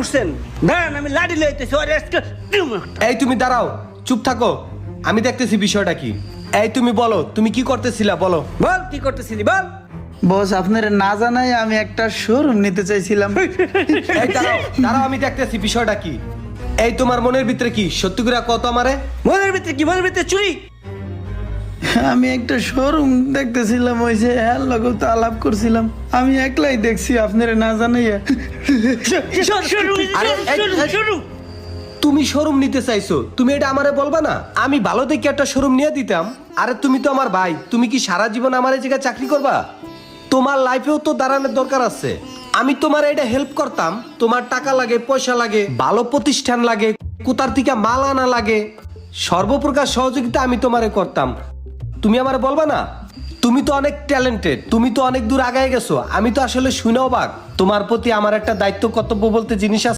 করছেন? দাঁড়ান, আমি লাঠি লইতেছি, ওরে আজকে দিমু একটা। এই তুমি দাঁড়াও, চুপ থাকো, আমি দেখতেছি বিষয়টা কি। এই তুমি বলো, তুমি কি করতেছিলা বলো। বল কি করতেছিলি বল। বস আপনার না জানাই আমি একটা শোরুম নিতে চাইছিলাম। এই দাঁড়াও দাঁড়াও, আমি দেখতেছি বিষয়টা কি। এই তোমার মনের ভিতরে কি সত্যি করে কত আমারে? মনের ভিতরে কি? মনের ভিতরে চুরি? আমি একটা শোরুম দেখতেছিলাম, ওই যে হ্যাঁ লগো তো আলাপ করছিলাম, আমি একলাই দেখছি আপনার না জানাইয়া। আরে, এই, তুমি শোরুম নিতে চাইছো, তুমি এটা আমারে বলবা না? আমি ভালো দেখে একটা শোরুম নিয়ে দিতাম। আরে তুমি তো আমার ভাই, তুমি কি সারা জীবন আমার এই জায়গায় চাকরি করবা? তোমার লাইফেও তো দাঁড়ানোর দরকার আছে। আমি তোমার এটা হেল্প করতাম, তোমার টাকা লাগে, পয়সা লাগে, ভালো প্রতিষ্ঠান লাগে, কোথার থেকে মাল আনা লাগে, সর্বপ্রকার সহযোগিতা আমি তোমারে করতাম। তুমি আমারে বলবা না? তুমি তো অনেক ট্যালেন্টেড, তুমি তো অনেক দূর আগায় গেছো। আমি তো আসলে শুনেও অবাক। তোমার প্রতি আমার একটা দায়িত্ব কর্তব্য বলতে জিনিস আছে।